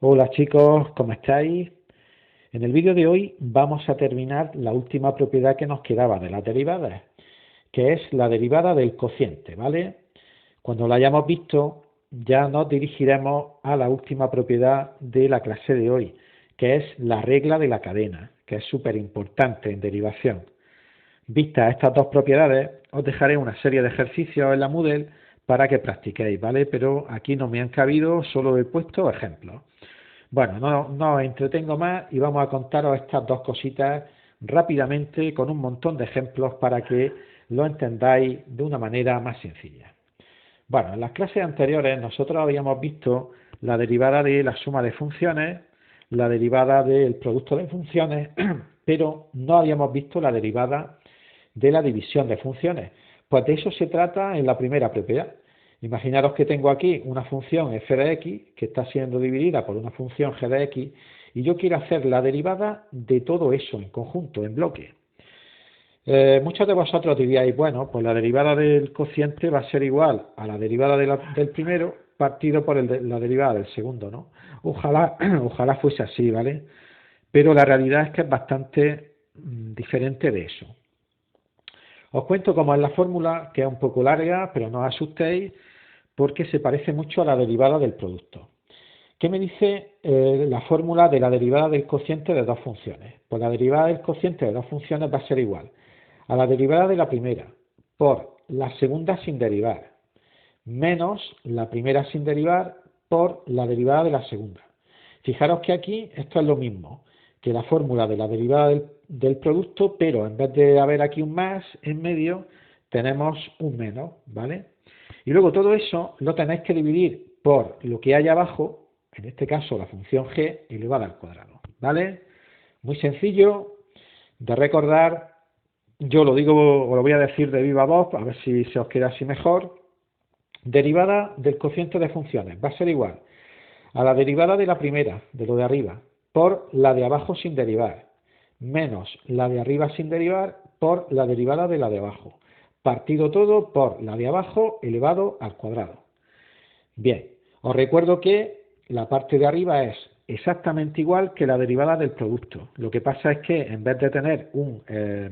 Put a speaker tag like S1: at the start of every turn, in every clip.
S1: Hola chicos, ¿cómo estáis? En el vídeo de hoy vamos a terminar la última propiedad que nos quedaba de las derivadas, que es la derivada del cociente, ¿vale? Cuando la hayamos visto, ya nos dirigiremos a la última propiedad de la clase de hoy, que es la regla de la cadena, que es súper importante en derivación. Vistas estas dos propiedades, os dejaré una serie de ejercicios en la Moodle para que practiquéis, ¿vale? Pero aquí no me han cabido, solo he puesto ejemplos. Bueno, no os entretengo más y vamos a contaros estas dos cositas rápidamente con un montón de ejemplos para que lo entendáis de una manera más sencilla. Bueno, en las clases anteriores nosotros habíamos visto la derivada de la suma de funciones, la derivada del producto de funciones, pero no habíamos visto la derivada de la división de funciones. Pues de eso se trata en la primera propiedad. Imaginaros que tengo aquí una función f de x que está siendo dividida por una función g de x y yo quiero hacer la derivada de todo eso en conjunto, en bloque. Muchos de vosotros diríais, bueno, pues la derivada del cociente va a ser igual a la derivada del primero partido por la derivada del segundo, ¿no? Ojalá, ojalá fuese así, ¿vale? Pero la realidad es que es bastante diferente de eso. Os cuento cómo es la fórmula, que es un poco larga, pero no os asustéis, porque se parece mucho a la derivada del producto. ¿Qué me dice la fórmula de la derivada del cociente de dos funciones? Pues la derivada del cociente de dos funciones va a ser igual a la derivada de la primera por la segunda sin derivar, menos la primera sin derivar por la derivada de la segunda. Fijaros que aquí esto es lo mismo que la fórmula de la derivada del producto, pero en vez de haber aquí un más en medio, tenemos un menos, ¿vale? Y luego todo eso lo tenéis que dividir por lo que hay abajo, en este caso la función g elevada al cuadrado, ¿vale? Muy sencillo de recordar. Yo lo digo, o lo voy a decir de viva voz, a ver si se os queda así mejor. Derivada del cociente de funciones va a ser igual a la derivada de la primera, de lo de arriba, por la de abajo sin derivar, menos la de arriba sin derivar por la derivada de la de abajo, partido todo por la de abajo elevado al cuadrado. Bien, os recuerdo que la parte de arriba es exactamente igual que la derivada del producto. Lo que pasa es que en vez de tener un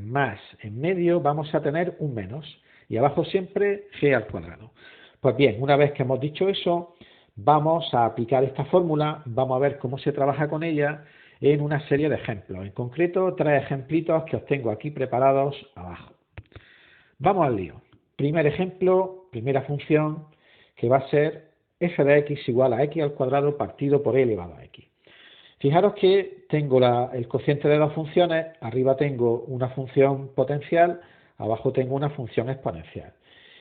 S1: más en medio, vamos a tener un menos. Y abajo siempre g al cuadrado. Pues bien, una vez que hemos dicho eso, vamos a aplicar esta fórmula, vamos a ver cómo se trabaja con ella en una serie de ejemplos. En concreto, 3 ejemplitos que os tengo aquí preparados abajo. Vamos al lío. Primer ejemplo, primera función, que va a ser f de x igual a x al cuadrado partido por e elevado a x. Fijaros que tengo el cociente de dos funciones, arriba tengo una función potencial, abajo tengo una función exponencial.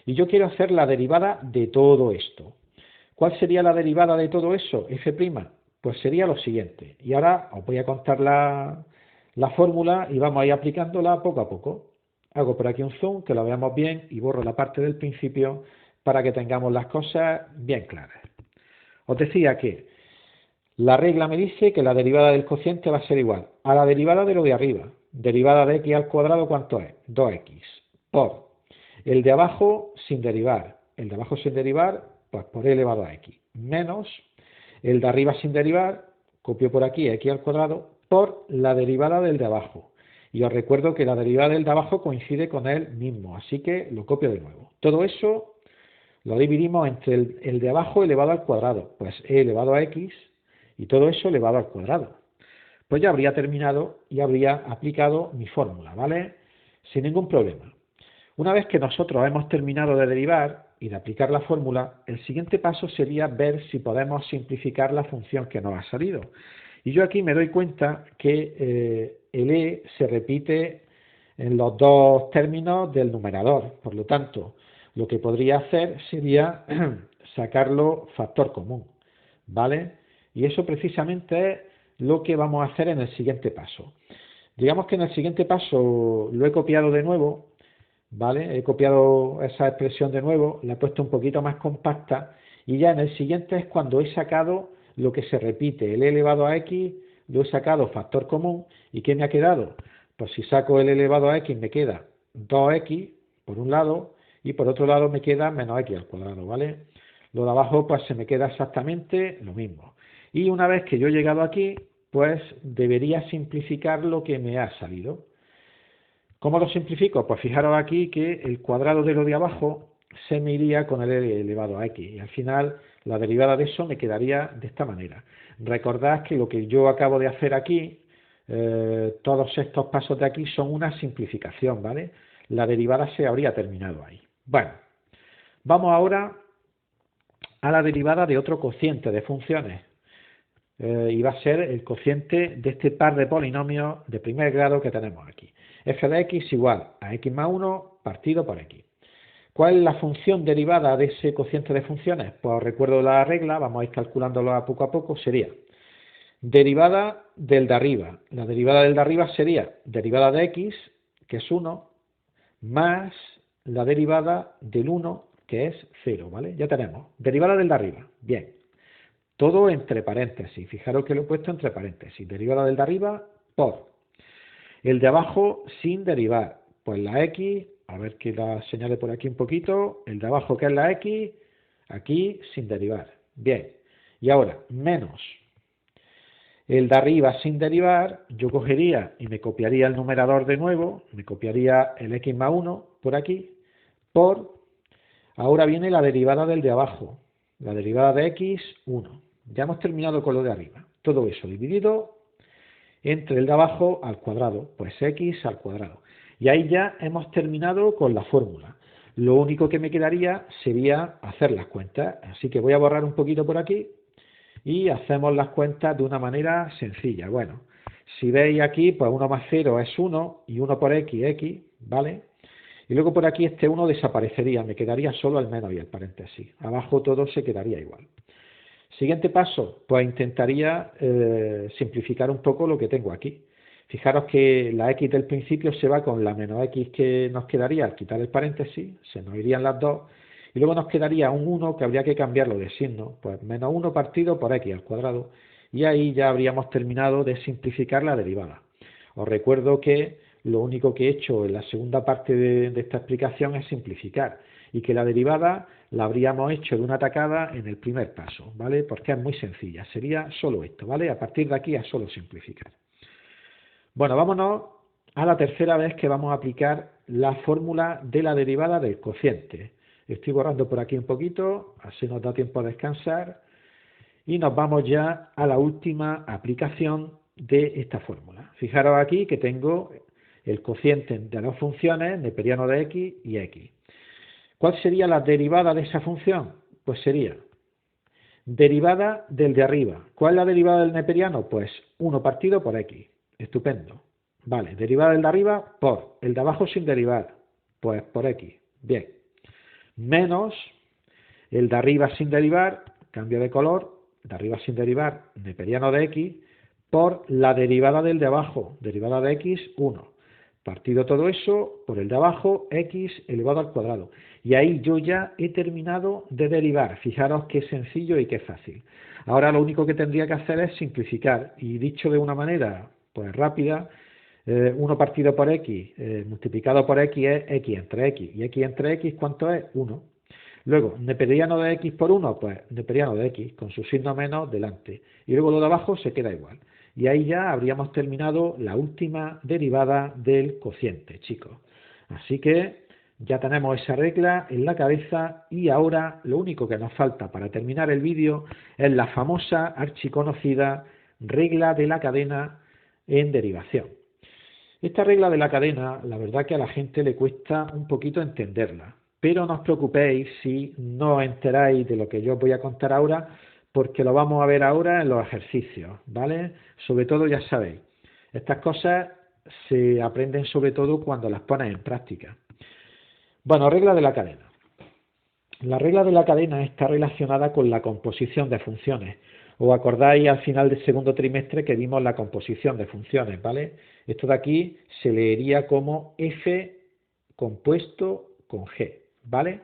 S1: Y yo quiero hacer la derivada de todo esto. ¿Cuál sería la derivada de todo eso? F', pues sería lo siguiente. Y ahora os voy a contar la fórmula y vamos a ir aplicándola poco a poco. Hago por aquí un zoom, que lo veamos bien, y borro la parte del principio para que tengamos las cosas bien claras. Os decía que la regla me dice que la derivada del cociente va a ser igual a la derivada de lo de arriba. Derivada de x al cuadrado, ¿cuánto es? 2x. Por el de abajo sin derivar. El de abajo sin derivar, pues por e elevado a x. Menos el de arriba sin derivar, copio por aquí x al cuadrado, por la derivada del de abajo. Y os recuerdo que la derivada del de abajo coincide con él mismo, así que lo copio de nuevo. Todo eso lo dividimos entre el de abajo elevado al cuadrado, pues e elevado a x, y todo eso elevado al cuadrado. Pues ya habría terminado y habría aplicado mi fórmula, ¿vale? Sin ningún problema. Una vez que nosotros hemos terminado de derivar y de aplicar la fórmula, el siguiente paso sería ver si podemos simplificar la función que nos ha salido. Y yo aquí me doy cuenta que el e se repite en los dos términos del numerador. Por lo tanto, lo que podría hacer sería sacarlo factor común, ¿vale? Y eso precisamente es lo que vamos a hacer en el siguiente paso. Digamos que en el siguiente paso lo he copiado de nuevo, ¿vale? He copiado esa expresión de nuevo, la he puesto un poquito más compacta y ya en el siguiente es cuando he sacado lo que se repite, el e elevado a x, lo he sacado factor común y ¿qué me ha quedado? Pues si saco el elevado a x me queda 2x por un lado y por otro lado me queda menos x al cuadrado, ¿vale? Lo de abajo pues se me queda exactamente lo mismo. Y una vez que yo he llegado aquí, pues debería simplificar lo que me ha salido. ¿Cómo lo simplifico? Pues fijaros aquí que el cuadrado de lo de abajo se me iría con el elevado a x y al final la derivada de eso me quedaría de esta manera. Recordad que lo que yo acabo de hacer aquí, todos estos pasos de aquí son una simplificación, ¿vale? La derivada se habría terminado ahí. Bueno, vamos ahora a la derivada de otro cociente de funciones. Y va a ser el cociente de este par de polinomios de primer grado que tenemos aquí. F de x igual a x más 1 partido por x. ¿Cuál es la función derivada de ese cociente de funciones? Pues os recuerdo la regla, vamos a ir calculándolo a poco, sería derivada del de arriba. La derivada del de arriba sería derivada de x, que es 1, más la derivada del 1, que es 0, ¿vale? Ya tenemos, derivada del de arriba, bien. Todo entre paréntesis, fijaros que lo he puesto entre paréntesis, derivada del de arriba por el de abajo sin derivar, pues la x, a ver que la señale por aquí un poquito, el de abajo que es la x, aquí sin derivar, bien, y ahora menos el de arriba sin derivar, yo cogería y me copiaría el numerador de nuevo, me copiaría el x más 1 por aquí, por, ahora viene la derivada del de abajo, la derivada de x, 1. Ya hemos terminado con lo de arriba. Todo eso dividido entre el de abajo al cuadrado, pues x al cuadrado. Y ahí ya hemos terminado con la fórmula. Lo único que me quedaría sería hacer las cuentas. Así que voy a borrar un poquito por aquí y hacemos las cuentas de una manera sencilla. Bueno, si veis aquí, pues 1 más 0 es 1 y 1 por x, ¿vale? Y luego por aquí este 1 desaparecería, me quedaría solo el menos y el paréntesis. Abajo todo se quedaría igual. Siguiente paso, pues intentaría simplificar un poco lo que tengo aquí. Fijaros que la x del principio se va con la menos x que nos quedaría al quitar el paréntesis, se nos irían las dos, y luego nos quedaría un 1 que habría que cambiarlo de signo, pues menos 1 partido por x al cuadrado, y ahí ya habríamos terminado de simplificar la derivada. Os recuerdo que lo único que he hecho en la segunda parte de esta explicación es simplificar, y que la derivada la habríamos hecho de una tacada en el primer paso, ¿vale? Porque es muy sencilla, sería solo esto, ¿vale? A partir de aquí es solo simplificar. Bueno, vámonos a la tercera vez que vamos a aplicar la fórmula de la derivada del cociente. Estoy borrando por aquí un poquito, así nos da tiempo a descansar, y nos vamos ya a la última aplicación de esta fórmula. Fijaros aquí que tengo el cociente de dos funciones, neperiano de x y x. ¿Cuál sería la derivada de esa función? Pues sería derivada del de arriba. ¿Cuál es la derivada del neperiano? Pues 1 partido por x. Estupendo. Vale, derivada del de arriba por el de abajo sin derivar. Pues por x. Bien. Menos el de arriba sin derivar, cambio de color, de arriba sin derivar, neperiano de x, por la derivada del de abajo, derivada de x, 1. Partido todo eso por el de abajo, x elevado al cuadrado. Y ahí yo ya he terminado de derivar. Fijaros qué sencillo y qué fácil. Ahora lo único que tendría que hacer es simplificar. Y dicho de una manera pues rápida, 1 partido por x multiplicado por x es x entre x. ¿Y x entre x cuánto es? 1. Luego, neperiano de x por 1, pues neperiano de x, con su signo menos delante. Y luego lo de abajo se queda igual. Y ahí ya habríamos terminado la última derivada del cociente, chicos. Así que ya tenemos esa regla en la cabeza y ahora lo único que nos falta para terminar el vídeo es la famosa archiconocida regla de la cadena en derivación. Esta regla de la cadena, la verdad que a la gente le cuesta un poquito entenderla, pero no os preocupéis si no os enteráis de lo que yo os voy a contar ahora, porque lo vamos a ver ahora en los ejercicios, ¿vale? Sobre todo, ya sabéis, estas cosas se aprenden sobre todo cuando las pones en práctica. Bueno, regla de la cadena. La regla de la cadena está relacionada con la composición de funciones. ¿Os acordáis al final del segundo trimestre que vimos la composición de funciones, ¿vale? Esto de aquí se leería como f compuesto con g, ¿vale?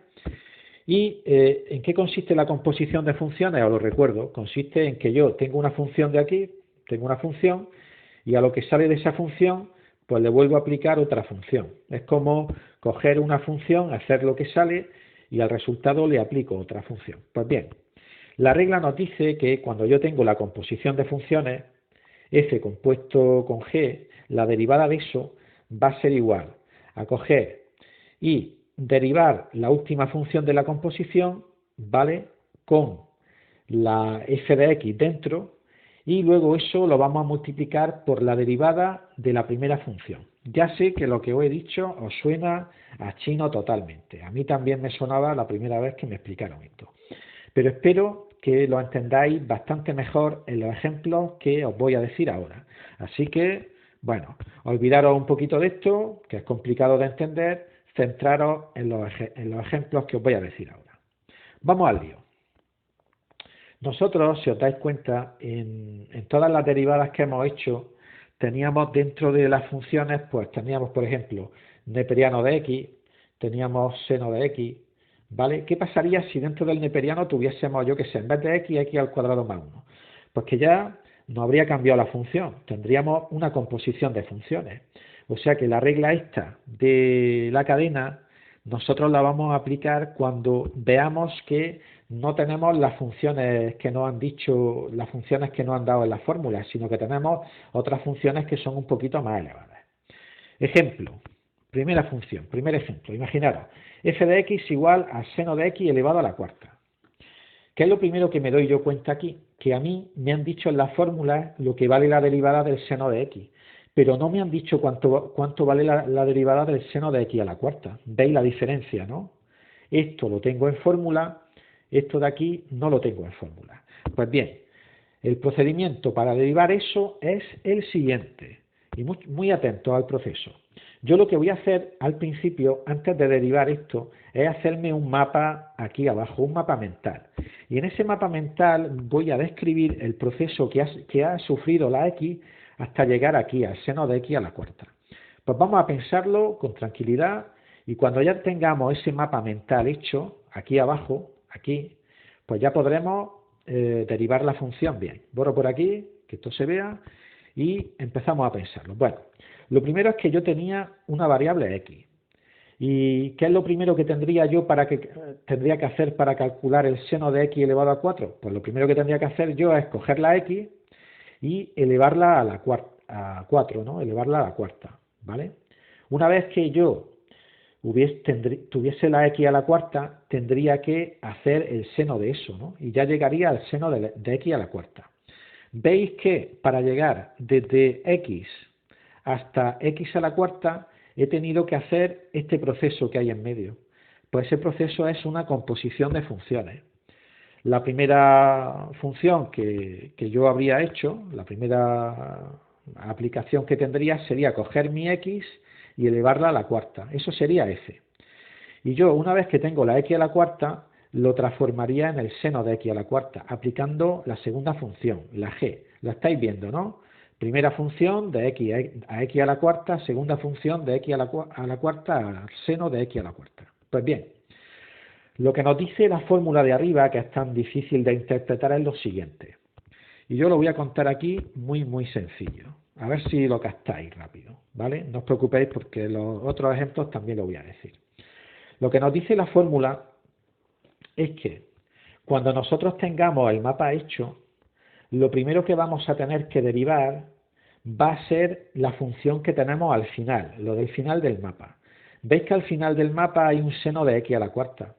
S1: ¿Y en qué consiste la composición de funciones? Os lo recuerdo, consiste en que yo tengo una función de aquí, tengo una función, y a lo que sale de esa función, pues le vuelvo a aplicar otra función. Es como coger una función, hacer lo que sale, y al resultado le aplico otra función. Pues bien, La regla nos dice que cuando yo tengo la composición de funciones, f compuesto con g, la derivada de eso va a ser igual a coger y derivar la última función de la composición, ¿vale?, con la f de x dentro, y luego eso lo vamos a multiplicar por la derivada de la primera función. Ya sé que lo que os he dicho os suena a chino totalmente. A mí también me sonaba la primera vez que me explicaron esto. Pero espero que lo entendáis bastante mejor en los ejemplos que os voy a decir ahora. Así que, bueno, olvidaros un poquito de esto, que es complicado de entender, centraros en los ejemplos que os voy a decir ahora. Vamos al lío. Nosotros, si os dais cuenta, en todas las derivadas que hemos hecho, teníamos dentro de las funciones, pues teníamos, por ejemplo, neperiano de x, teníamos seno de x, ¿vale? ¿Qué pasaría si dentro del neperiano tuviésemos, yo qué sé, en vez de x al cuadrado más 1? Pues que ya no habría cambiado la función, tendríamos una composición de funciones. O sea que la regla esta de la cadena, nosotros la vamos a aplicar cuando veamos que no tenemos las funciones que nos han dicho, las funciones que nos han dado en la fórmula, sino que tenemos otras funciones que son un poquito más elevadas. Ejemplo, primera función, primer ejemplo, imaginaros, f de x igual a seno de x elevado a la cuarta. ¿Qué es lo primero que me doy yo cuenta aquí? Que a mí me han dicho en la fórmula lo que vale la derivada del seno de x, pero no me han dicho cuánto vale la derivada del seno de x a la cuarta. ¿Veis la diferencia, no? Esto lo tengo en fórmula, esto de aquí no lo tengo en fórmula. Pues bien, el procedimiento para derivar eso es el siguiente, y muy atentos al proceso. Yo lo que voy a hacer al principio, antes de derivar esto, es hacerme un mapa aquí abajo, un mapa mental. Y en ese mapa mental voy a describir el proceso que ha sufrido la x hasta llegar aquí, al seno de x a la cuarta. Pues vamos a pensarlo con tranquilidad, y cuando ya tengamos ese mapa mental hecho, aquí abajo, aquí, pues ya podremos derivar la función bien. Borro por aquí, que esto se vea, y empezamos a pensarlo. Bueno, lo primero es que yo tenía una variable x. ¿Y qué es lo primero que tendría yo tendría que hacer para calcular el seno de x elevado a 4? Pues lo primero que tendría que hacer yo es coger la x y elevarla a 4, ¿no? Elevarla a la cuarta, ¿vale? Una vez que yo tuviese la x a la cuarta, tendría que hacer el seno de eso, ¿no? Y ya llegaría al seno de x a la cuarta. Veis que para llegar desde x hasta x a la cuarta he tenido que hacer este proceso que hay en medio. Pues ese proceso es una composición de funciones. La primera función que yo habría hecho, la primera aplicación que tendría sería coger mi x y elevarla a la cuarta. Eso sería f. Y yo, una vez que tengo la x a la cuarta, lo transformaría en el seno de x a la cuarta, aplicando la segunda función, la g. Lo estáis viendo, ¿no? Primera función de x a x a la cuarta, segunda función de x a la cuarta al seno de x a la cuarta. Pues bien, lo que nos dice la fórmula de arriba, que es tan difícil de interpretar, es lo siguiente. Y yo lo voy a contar aquí muy sencillo. A ver si lo captáis rápido, ¿vale? No os preocupéis porque los otros ejemplos también lo voy a decir. Lo que nos dice la fórmula es que cuando nosotros tengamos el mapa hecho, lo primero que vamos a tener que derivar va a ser la función que tenemos al final, lo del final del mapa. ¿Veis que al final del mapa hay un seno de x a la cuarta?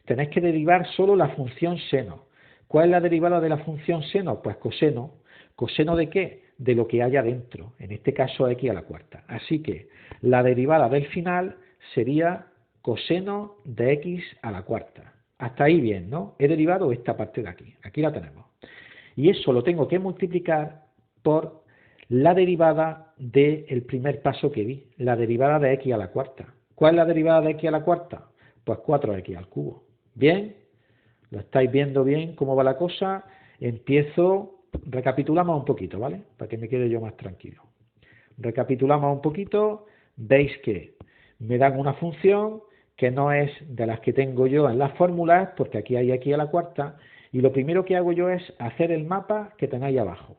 S1: Tenéis que derivar solo la función seno. ¿Cuál es la derivada de la función seno? Pues coseno. ¿Coseno de qué? De lo que haya dentro, en este caso x a la cuarta. Así que la derivada del final sería coseno de x a la cuarta. Hasta ahí bien, ¿no? He derivado esta parte de aquí. Aquí la tenemos. Y eso lo tengo que multiplicar por la derivada del primer paso que vi, la derivada de x a la cuarta. ¿Cuál es la derivada de x a la cuarta? Pues 4x al cubo. ¿Bien? ¿Lo estáis viendo bien cómo va la cosa? Recapitulamos un poquito, ¿vale? Para que me quede yo más tranquilo. Recapitulamos un poquito, veis que me dan una función que no es de las que tengo yo en las fórmulas, porque aquí hay x a la cuarta, y lo primero que hago yo es hacer el mapa que tenéis abajo.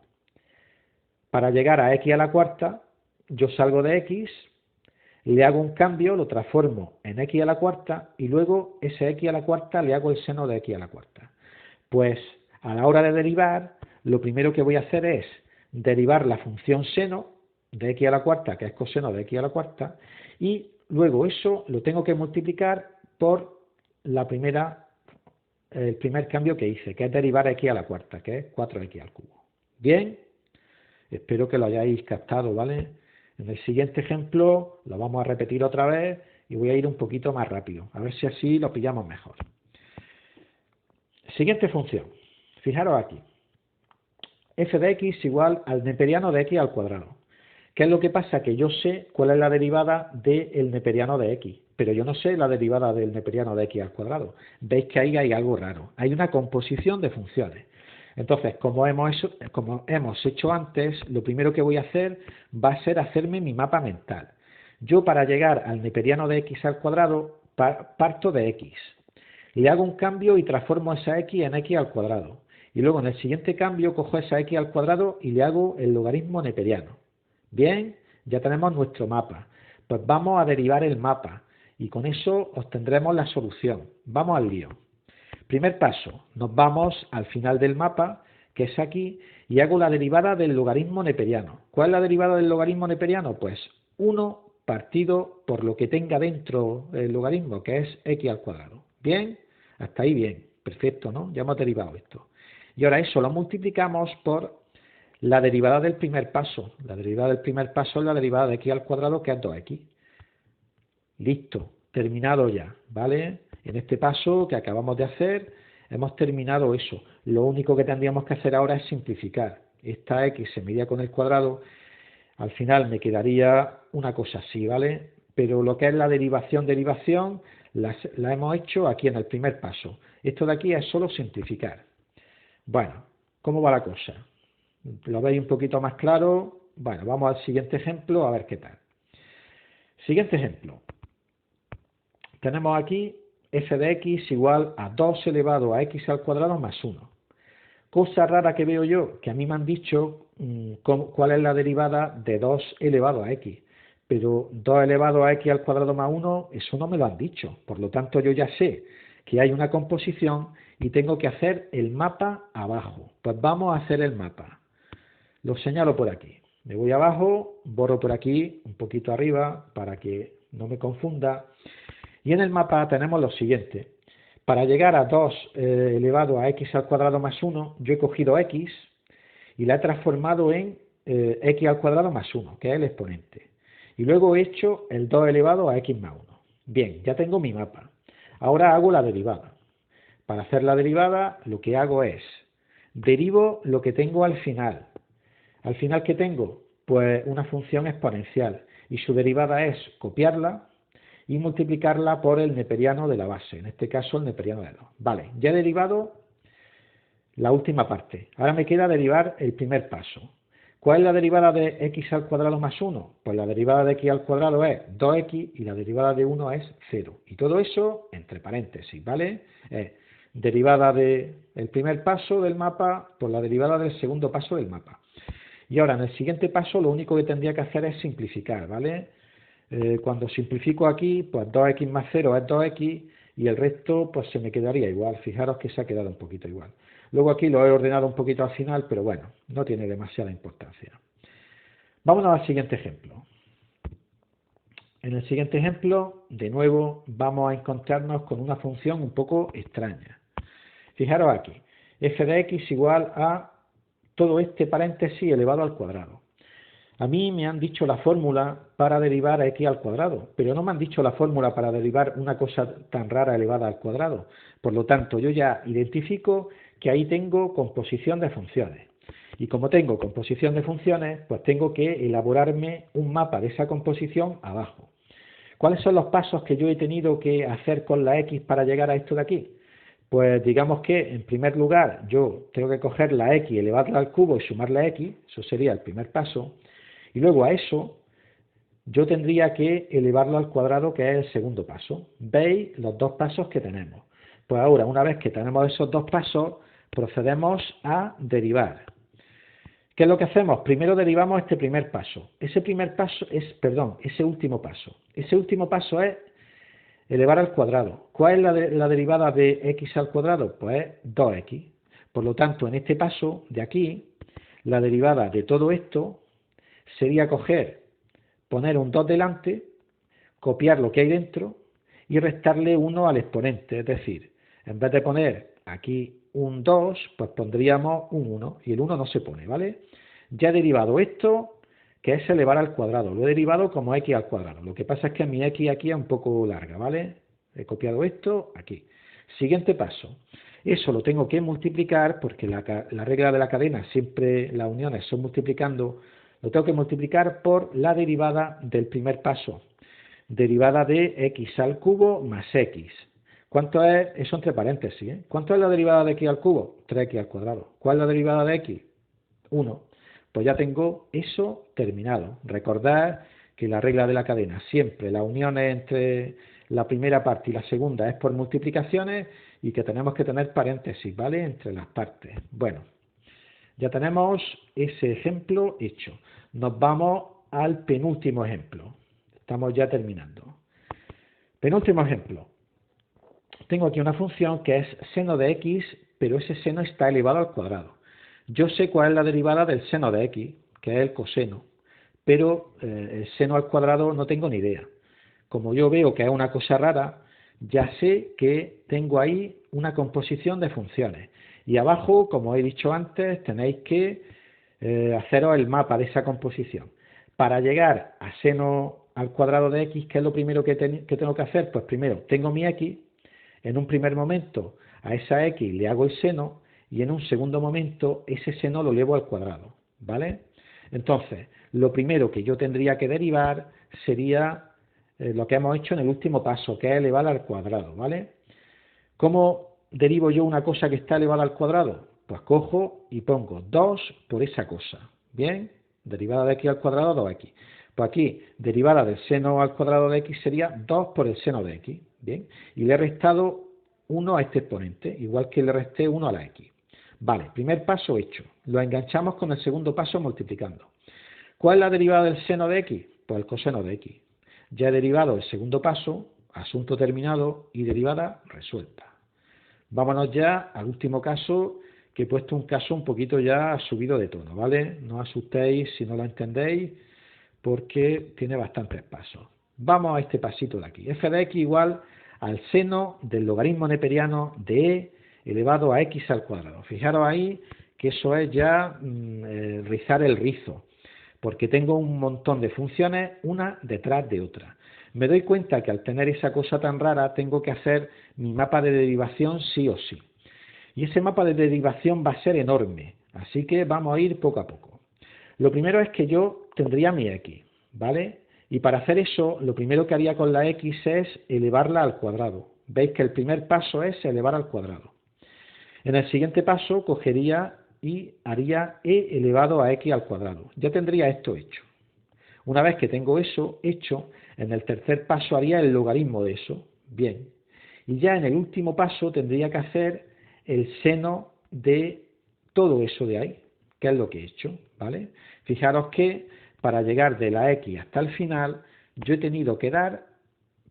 S1: Para llegar a x a la cuarta, yo salgo de x, le hago un cambio, lo transformo en x a la cuarta, y luego ese x a la cuarta le hago el seno de x a la cuarta. Pues A la hora de derivar, lo primero que voy a hacer es derivar la función seno de x a la cuarta, que es coseno de x a la cuarta, y luego eso lo tengo que multiplicar por el primer cambio que hice, que es derivar x a la cuarta, que es 4x al cubo. Bien, espero que lo hayáis captado, ¿vale? En el siguiente ejemplo lo vamos a repetir otra vez y voy a ir un poquito más rápido, a ver si así lo pillamos mejor. Siguiente función, fijaros aquí, f de x igual al neperiano de x al cuadrado. ¿Qué es lo que pasa? Que yo sé cuál es la derivada del neperiano de x, pero yo no sé la derivada del neperiano de x al cuadrado. Veis que ahí hay algo raro, hay una composición de funciones. Entonces, como hemos hecho antes, lo primero que voy a hacer va a ser hacerme mi mapa mental. Yo, para llegar al neperiano de x al cuadrado, parto de x. Le hago un cambio y transformo esa x en x al cuadrado. Y luego en el siguiente cambio cojo esa x al cuadrado y le hago el logaritmo neperiano. Bien, ya tenemos nuestro mapa. Pues vamos a derivar el mapa y con eso obtendremos la solución. Vamos al lío. Primer paso, nos vamos al final del mapa, que es aquí, y hago la derivada del logaritmo neperiano. ¿Cuál es la derivada del logaritmo neperiano? Pues 1 partido por lo que tenga dentro el logaritmo, que es x al cuadrado. Bien, hasta ahí bien, perfecto, ¿no? Ya hemos derivado esto. Y ahora eso lo multiplicamos por la derivada del primer paso. La derivada del primer paso es la derivada de x al cuadrado, que es 2x. Listo, terminado ya, ¿vale? En este paso que acabamos de hacer, hemos terminado eso. Lo único que tendríamos que hacer ahora es simplificar. Esta x se medía con el cuadrado, al final me quedaría una cosa así, ¿vale? Pero lo que es la derivación, la hemos hecho aquí en el primer paso. Esto de aquí es solo simplificar. Bueno, ¿cómo va la cosa? ¿Lo veis un poquito más claro? Bueno, vamos al siguiente ejemplo a ver qué tal. Siguiente ejemplo. Tenemos aquí f de x igual a 2 elevado a x al cuadrado más 1. Cosa rara que veo yo, que a mí me han dicho cuál es la derivada de 2 elevado a x. Pero 2 elevado a x al cuadrado más 1, eso no me lo han dicho. Por lo tanto, yo ya sé que hay una composición y tengo que hacer el mapa abajo. Pues vamos a hacer el mapa. Lo señalo por aquí. Me voy abajo, borro por aquí, un poquito arriba, para que no me confunda. Y en el mapa tenemos lo siguiente. Para llegar a 2 elevado a x al cuadrado más 1, yo he cogido x y la he transformado en x al cuadrado más 1, que es el exponente. Y luego he hecho el 2 elevado a x más 1. Bien, ya tengo mi mapa. Ahora hago la derivada. Para hacer la derivada, lo que hago es, derivo lo que tengo al final. Al final, ¿qué tengo? Pues una función exponencial. Y su derivada es copiarla y multiplicarla por el neperiano de la base, en este caso el neperiano de 2. Vale, ya he derivado la última parte. Ahora me queda derivar el primer paso. ¿Cuál es la derivada de x al cuadrado más 1? Pues la derivada de x al cuadrado es 2x y la derivada de 1 es 0. Y todo eso entre paréntesis, ¿vale? Derivada del primer paso del mapa por la derivada del segundo paso del mapa. Y ahora en el siguiente paso lo único que tendría que hacer es simplificar, ¿vale? Cuando simplifico aquí, pues 2x más 0 es 2x y el resto pues se me quedaría igual. Fijaros que se ha quedado un poquito igual. Luego aquí lo he ordenado un poquito al final, pero bueno, no tiene demasiada importancia. Vámonos al siguiente ejemplo. En el siguiente ejemplo, de nuevo, vamos a encontrarnos con una función un poco extraña. Fijaros aquí, f de x igual a todo este paréntesis elevado al cuadrado. A mí me han dicho la fórmula para derivar a x al cuadrado, pero no me han dicho la fórmula para derivar una cosa tan rara elevada al cuadrado. Por lo tanto, yo ya identifico que ahí tengo composición de funciones. Y como tengo composición de funciones, pues tengo que elaborarme un mapa de esa composición abajo. ¿Cuáles son los pasos que yo he tenido que hacer con la x para llegar a esto de aquí? Pues digamos que, en primer lugar, yo tengo que coger la x, elevarla al cubo y sumarle a x, eso sería el primer paso. Y luego a eso yo tendría que elevarlo al cuadrado, que es el segundo paso. ¿Veis los dos pasos que tenemos? Pues ahora, una vez que tenemos esos dos pasos, procedemos a derivar. ¿Qué es lo que hacemos? Primero derivamos este primer paso. Ese último paso. Ese último paso es elevar al cuadrado. ¿Cuál es la derivada de x al cuadrado? Pues 2x. Por lo tanto, en este paso de aquí, la derivada de todo esto sería poner un 2 delante, copiar lo que hay dentro y restarle 1 al exponente. Es decir, en vez de poner aquí un 2, pues pondríamos un 1 y el 1 no se pone, ¿vale? Ya he derivado esto, que es elevar al cuadrado. Lo he derivado como x al cuadrado. Lo que pasa es que mi x aquí es un poco larga, ¿vale? He copiado esto aquí. Siguiente paso. Eso lo tengo que multiplicar porque la regla de la cadena siempre las uniones son multiplicando. Lo tengo que multiplicar por la derivada del primer paso. Derivada de x al cubo más x. ¿Cuánto es? Eso entre paréntesis, ¿eh? ¿Cuánto es la derivada de x al cubo? 3x al cuadrado. ¿Cuál es la derivada de x? 1. Pues ya tengo eso terminado. Recordad que la regla de la cadena siempre las uniones entre la primera parte y la segunda es por multiplicaciones y que tenemos que tener paréntesis, ¿vale? Entre las partes. Bueno, ya tenemos ese ejemplo hecho. Nos vamos al penúltimo ejemplo. Estamos ya terminando. Penúltimo ejemplo. Tengo aquí una función que es seno de x, pero ese seno está elevado al cuadrado. Yo sé cuál es la derivada del seno de x, que es el coseno, pero el seno al cuadrado no tengo ni idea. Como yo veo que es una cosa rara, ya sé que tengo ahí una composición de funciones. Y abajo, como he dicho antes, tenéis que haceros el mapa de esa composición. Para llegar a seno al cuadrado de x, ¿qué es lo primero que tengo que hacer? Pues primero, tengo mi x, en un primer momento a esa x le hago el seno y en un segundo momento ese seno lo elevo al cuadrado, ¿vale? Entonces, lo primero que yo tendría que derivar sería lo que hemos hecho en el último paso, que es elevar al cuadrado, ¿vale? ¿Cómo derivo yo una cosa que está elevada al cuadrado? Pues cojo y pongo 2 por esa cosa, ¿bien? Derivada de x al cuadrado, 2x. Pues aquí, derivada del seno al cuadrado de x sería 2 por el seno de x, ¿bien? Y le he restado 1 a este exponente, igual que le resté 1 a la x. Vale, primer paso hecho. Lo enganchamos con el segundo paso multiplicando. ¿Cuál es la derivada del seno de x? Pues el coseno de x. Ya he derivado el segundo paso, asunto terminado y derivada resuelta. Vámonos ya al último caso, que he puesto un caso un poquito ya subido de tono, ¿vale? No os asustéis si no lo entendéis, porque tiene bastantes pasos. Vamos a este pasito de aquí. F de x igual al seno del logaritmo neperiano de e elevado a x al cuadrado. Fijaros ahí que eso es ya rizar el rizo, porque tengo un montón de funciones una detrás de otra. Me doy cuenta que al tener esa cosa tan rara tengo que hacer mi mapa de derivación sí o sí. Y ese mapa de derivación va a ser enorme, así que vamos a ir poco a poco. Lo primero es que yo tendría mi x, ¿vale? Y para hacer eso, lo primero que haría con la x es elevarla al cuadrado. Veis que el primer paso es elevar al cuadrado. En el siguiente paso cogería y haría e elevado a x al cuadrado. Ya tendría esto hecho. Una vez que tengo eso hecho, en el tercer paso haría el logaritmo de eso. Bien. Y ya en el último paso tendría que hacer el seno de todo eso de ahí, que es lo que he hecho, ¿vale? Fijaros que para llegar de la x hasta el final, yo he tenido que dar,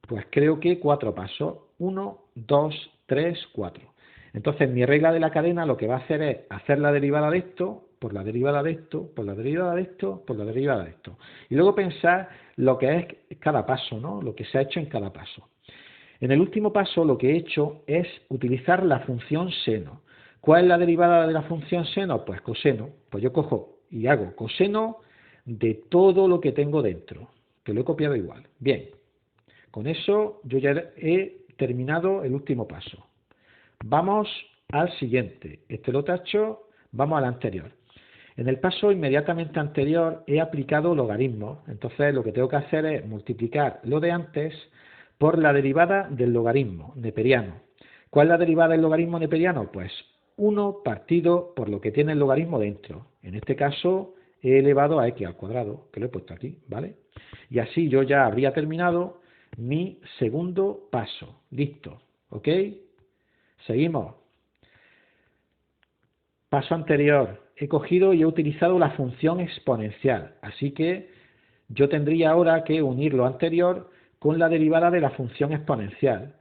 S1: pues creo que 4 pasos. 1, 2, 3, 4. Entonces mi regla de la cadena lo que va a hacer es hacer la derivada de esto, por la derivada de esto, por la derivada de esto, por la derivada de esto. Y luego pensar lo que es cada paso, ¿no? Lo que se ha hecho en cada paso. En el último paso lo que he hecho es utilizar la función seno. ¿Cuál es la derivada de la función seno? Pues coseno. Pues yo cojo y hago coseno de todo lo que tengo dentro, que lo he copiado igual. Bien, con eso yo ya he terminado el último paso. Vamos al siguiente. Este lo tacho, vamos al anterior. En el paso inmediatamente anterior he aplicado logaritmos. Entonces lo que tengo que hacer es multiplicar lo de antes por la derivada del logaritmo neperiano. ¿Cuál es la derivada del logaritmo neperiano? Pues 1 partido por lo que tiene el logaritmo dentro. En este caso he elevado a x al cuadrado, que lo he puesto aquí, ¿vale? Y así yo ya habría terminado mi segundo paso. Listo, ¿ok? Seguimos. Paso anterior. He cogido y he utilizado la función exponencial. Así que yo tendría ahora que unir lo anterior con la derivada de la función exponencial,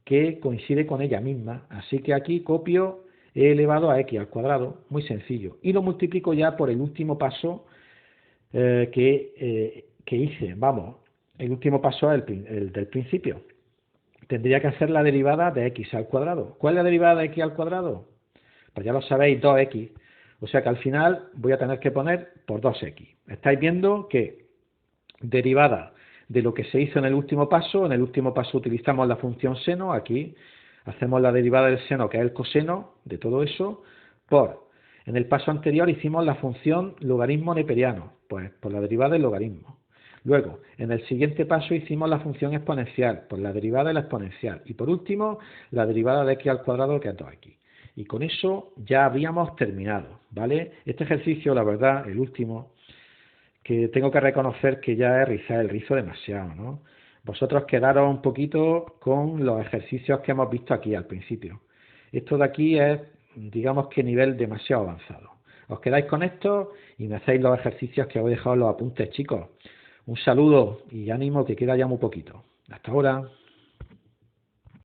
S1: que coincide con ella misma. Así que aquí copio e elevado a x al cuadrado, muy sencillo, y lo multiplico ya por el último paso que hice, vamos, el último paso es el del principio. Tendría que hacer la derivada de x al cuadrado. ¿Cuál es la derivada de x al cuadrado? Pues ya lo sabéis, 2x. O sea que al final voy a tener que poner por 2x. Estáis viendo que derivada de lo que se hizo en el último paso utilizamos la función seno, aquí hacemos la derivada del seno, que es el coseno de todo eso, en el paso anterior hicimos la función logaritmo neperiano, pues por la derivada del logaritmo. Luego, en el siguiente paso hicimos la función exponencial, por la derivada de la exponencial. Y por último, la derivada de x al cuadrado, que es 2x. Y con eso ya habríamos terminado, ¿vale? Este ejercicio, la verdad, el último, que tengo que reconocer que ya es rizar el rizo demasiado, ¿no? Vosotros quedaros un poquito con los ejercicios que hemos visto aquí al principio. Esto de aquí es, digamos que nivel demasiado avanzado. Os quedáis con esto y me hacéis los ejercicios que os he dejado en los apuntes, chicos. Un saludo y ánimo, que queda ya muy poquito. Hasta ahora.